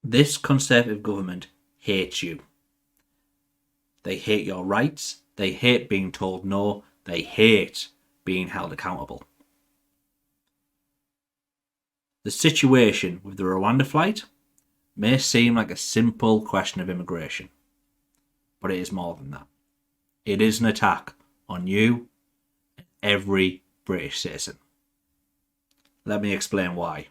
This Conservative government hates you. They hate your rights. They hate being told no. They hate being held accountable. The situation with the Rwanda flight may seem like a simple question of immigration, but it is more than that. It is an attack on you and every British citizen. Let me explain why.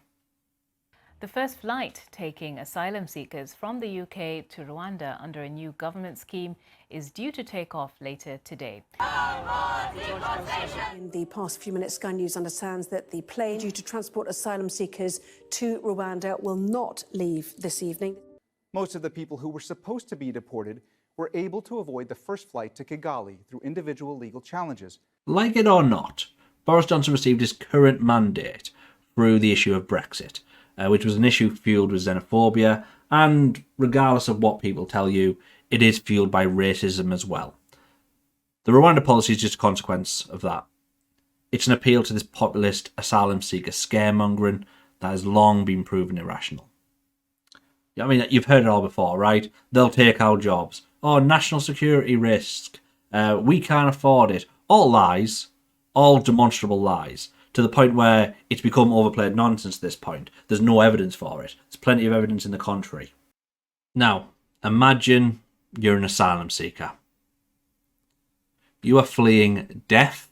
The first flight taking asylum seekers from the UK to Rwanda under a new government scheme is due to take off later today. In the past few minutes, Sky News understands that the plane due to transport asylum seekers to Rwanda will not leave this evening. Most of the people who were supposed to be deported were able to avoid the first flight to Kigali through individual legal challenges. Like it or not, Boris Johnson received his current mandate through the issue of Brexit, which was an issue fueled with xenophobia, and regardless of what people tell you, it is fueled by racism as well. The Rwanda policy is just a consequence of that. It's an appeal to this populist asylum seeker scaremongering that has long been proven irrational. I mean, you've heard it all before, right? They'll take our jobs. Oh, national security risk. We can't afford it. All lies. All demonstrable lies. To the point where it's become overplayed nonsense at this point. There's no evidence for it. There's plenty of evidence in the contrary. Now, imagine you're an asylum seeker. You are fleeing death,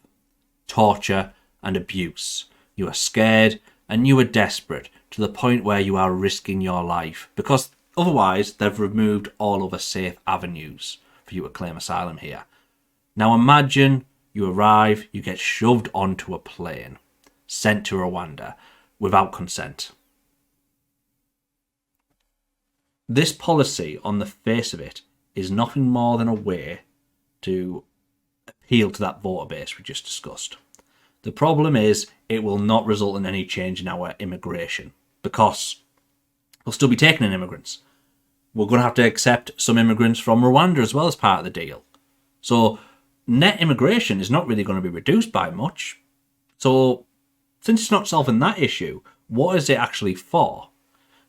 torture, and abuse. You are scared and you are desperate to the point where you are risking your life because otherwise they've removed all other safe avenues for you to claim asylum here. Now imagine you arrive, you get shoved onto a plane, sent to Rwanda without consent. This policy, on the face of it, is nothing more than a way to appeal to that voter base we just discussed. The problem is it will not result in any change in our immigration because we'll still be taking in immigrants. We're going to have to accept some immigrants from Rwanda as well as part of the deal. So net immigration is not really going to be reduced by much. So since it's not solving that issue, what is it actually for?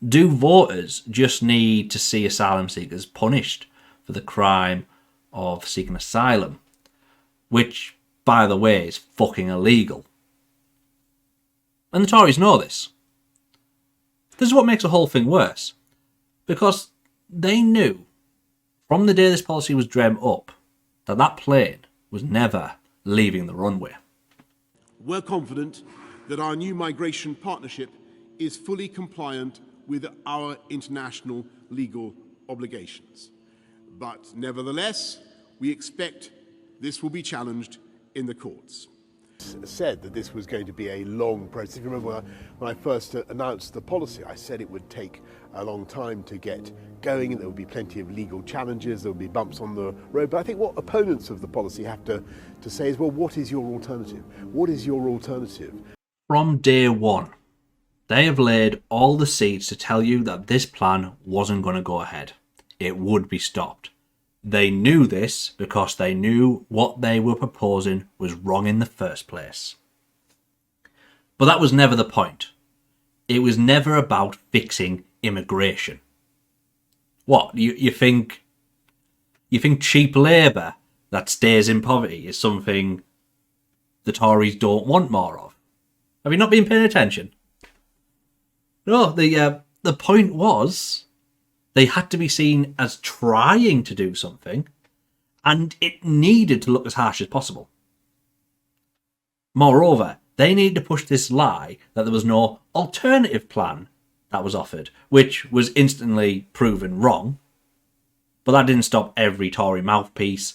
Do voters just need to see asylum seekers punished for the crime of seeking asylum? Which, by the way, is fucking illegal. And the Tories know this. This is what makes the whole thing worse. Because they knew from the day this policy was dreamt up that that plane was never leaving the runway. We're confident that our new migration partnership is fully compliant with our international legal obligations. But nevertheless, we expect this will be challenged in the courts. Said that this was going to be a long process. If you remember when I first announced the policy, I said it would take a long time to get going, and there would be plenty of legal challenges, there would be bumps on the road. But I think what opponents of the policy have to say is, well, what is your alternative? What is your alternative? From day one, they have laid all the seeds to tell you that this plan wasn't going to go ahead. It would be stopped. They knew this because they knew what they were proposing was wrong in the first place. But that was never the point. It was never about fixing immigration. What, you think cheap labour that stays in poverty is something the Tories don't want more of? Have you not been paying attention? No, the point was they had to be seen as trying to do something, and it needed to look as harsh as possible. Moreover, they needed to push this lie that there was no alternative plan that was offered, which was instantly proven wrong. But that didn't stop every Tory mouthpiece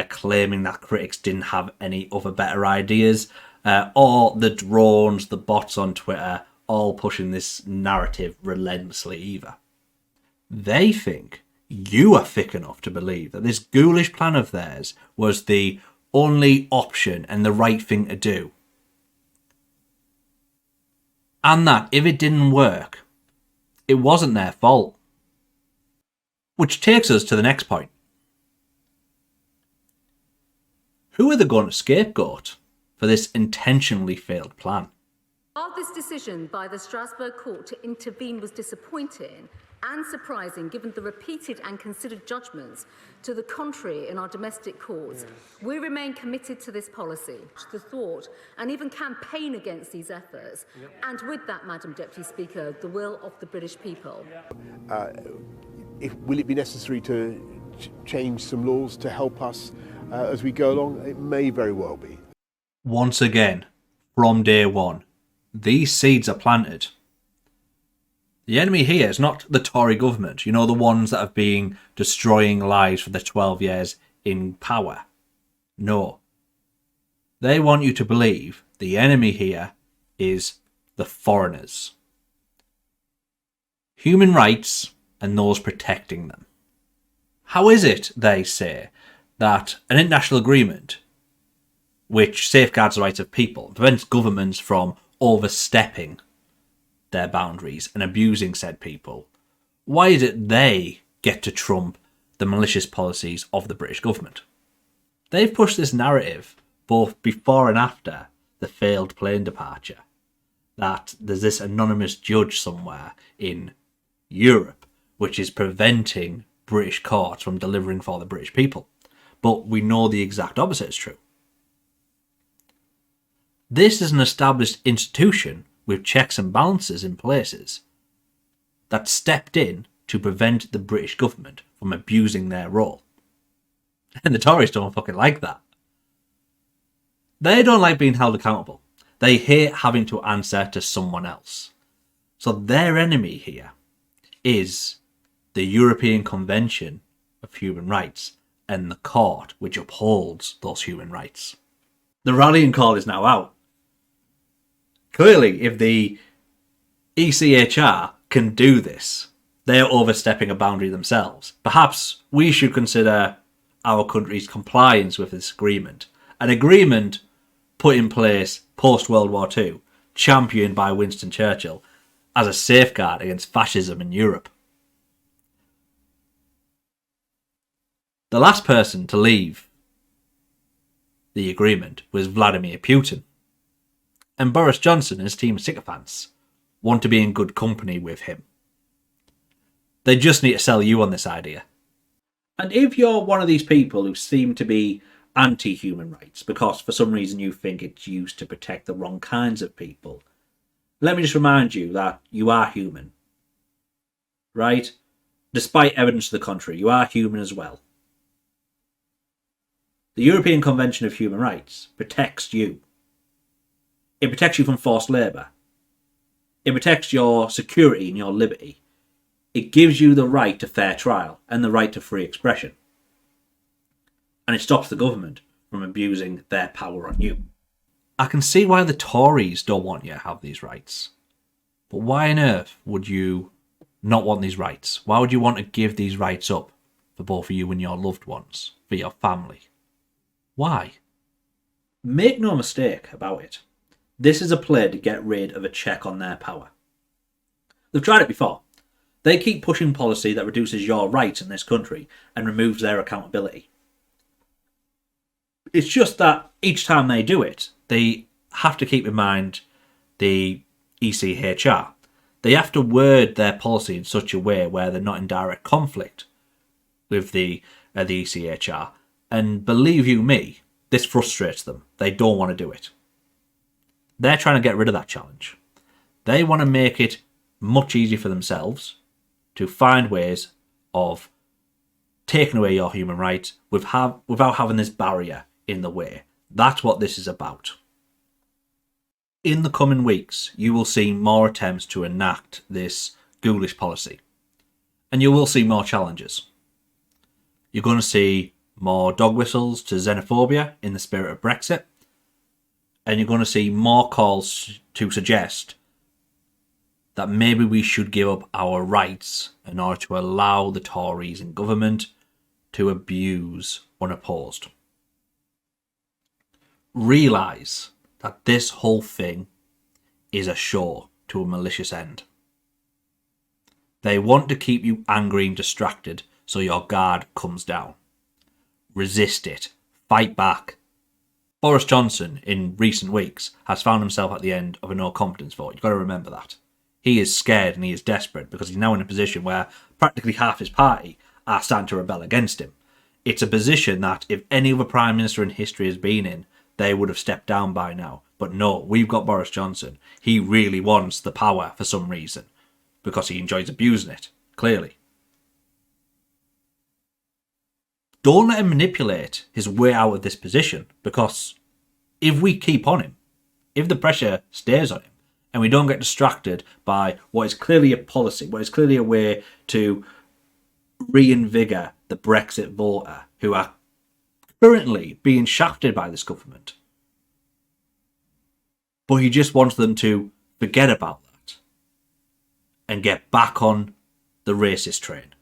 claiming that critics didn't have any other better ideas, or the drones, the bots on Twitter, all pushing this narrative relentlessly either. They think you are thick enough to believe that this ghoulish plan of theirs was the only option and the right thing to do. And that if it didn't work, it wasn't their fault. Which takes us to the next point. Who are they going to scapegoat for this intentionally failed plan? While this decision by the Strasbourg court to intervene was disappointing, and surprising given the repeated and considered judgments to the contrary in our domestic courts. We remain committed to this policy, to the thought and even campaign against these efforts, and with that, Madam Deputy Speaker, the will of the British people. Will it be necessary to change some laws to help us as we go along? It may very well be. Once again, from day one, these seeds are planted. The enemy here is not the Tory government, you know, the ones that have been destroying lives for the 12 years in power. No. They want you to believe the enemy here is the foreigners. Human rights and those protecting them. How is it, they say, that an international agreement which safeguards the rights of people and prevents governments from overstepping their boundaries and abusing said people, why is it they get to trump the malicious policies of the British government? They've pushed this narrative both before and after the failed plane departure, that there's this anonymous judge somewhere in Europe which is preventing British courts from delivering for the British people. But we know the exact opposite is true. This is an established institution with checks and balances in places that stepped in to prevent the British government from abusing their role. And the Tories don't fucking like that. They don't like being held accountable. They hate having to answer to someone else. So their enemy here is the European Convention of Human Rights and the court which upholds those human rights. The rallying call is now out. Clearly, if the ECHR can do this, they're overstepping a boundary themselves. Perhaps we should consider our country's compliance with this agreement. An agreement put in place post-World War II, championed by Winston Churchill, as a safeguard against fascism in Europe. The last person to leave the agreement was Vladimir Putin. And Boris Johnson and his team of sycophants want to be in good company with him. They just need to sell you on this idea. And if you're one of these people who seem to be anti-human rights because for some reason you think it's used to protect the wrong kinds of people, let me just remind you that you are human. Right? Despite evidence to the contrary, you are human as well. The European Convention of Human Rights protects you. It protects you from forced labour. It protects your security and your liberty. It gives you the right to fair trial and the right to free expression. And it stops the government from abusing their power on you. I can see why the Tories don't want you to have these rights. But why on earth would you not want these rights? Why would you want to give these rights up for both of you and your loved ones, for your family? Why? Make no mistake about it. This is a play to get rid of a check on their power. They've tried it before. They keep pushing policy that reduces your rights in this country and removes their accountability. It's just that each time they do it, they have to keep in mind the ECHR. They have to word their policy in such a way where they're not in direct conflict with the ECHR. And believe you me, this frustrates them. They don't want to do it. They're trying to get rid of that challenge. They want to make it much easier for themselves to find ways of taking away your human rights without having this barrier in the way. That's what this is about. In the coming weeks, you will see more attempts to enact this ghoulish policy. And you will see more challenges. You're going to see more dog whistles to xenophobia in the spirit of Brexit. And you're going to see more calls to suggest that maybe we should give up our rights in order to allow the Tories in government to abuse unopposed. Realise that this whole thing is a show to a malicious end. They want to keep you angry and distracted so your guard comes down. Resist it. Fight back. Boris Johnson, in recent weeks, has found himself at the end of a no-confidence vote. You've got to remember that. He is scared and he is desperate because he's now in a position where practically half his party are starting to rebel against him. It's a position that if any other Prime Minister in history has been in, they would have stepped down by now. But no, we've got Boris Johnson. He really wants the power for some reason because he enjoys abusing it, clearly. Don't let him manipulate his way out of this position, because if we keep on him, if the pressure stays on him, and we don't get distracted by what is clearly a policy, what is clearly a way to reinvigor the Brexit voter who are currently being shafted by this government, but he just wants them to forget about that and get back on the racist train.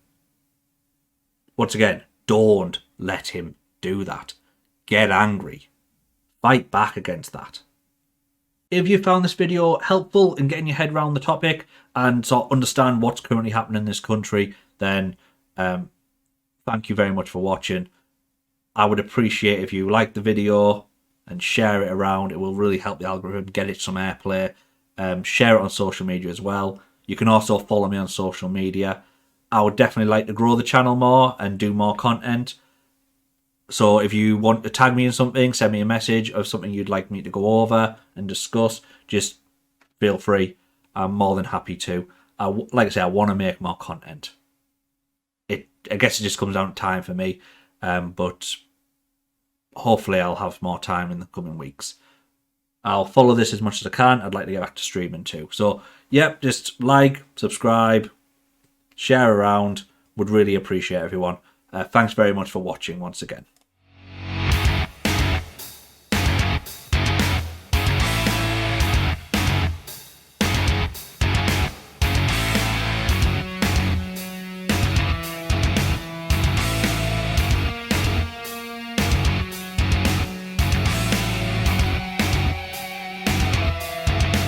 Once again, don't let him do that. Get angry. Fight back against that. If you found this video helpful in getting your head around the topic and sort of understand what's currently happening in this country, then thank you very much for watching. I would appreciate if you like the video and share it around. It will really help the algorithm get it some airplay. Share it on social media as well. You can also follow me on social media. I would definitely like to grow the channel more and do more content. So if you want to tag me in something, send me a message of something you'd like me to go over and discuss, just feel free. I'm more than happy to. Like I say, I want to make more content. I guess it just comes down to time for me. But hopefully I'll have more time in the coming weeks. I'll follow this as much as I can. I'd like to get back to streaming too. So, yep, just like, subscribe, share around. Would really appreciate everyone. Thanks very much for watching once again.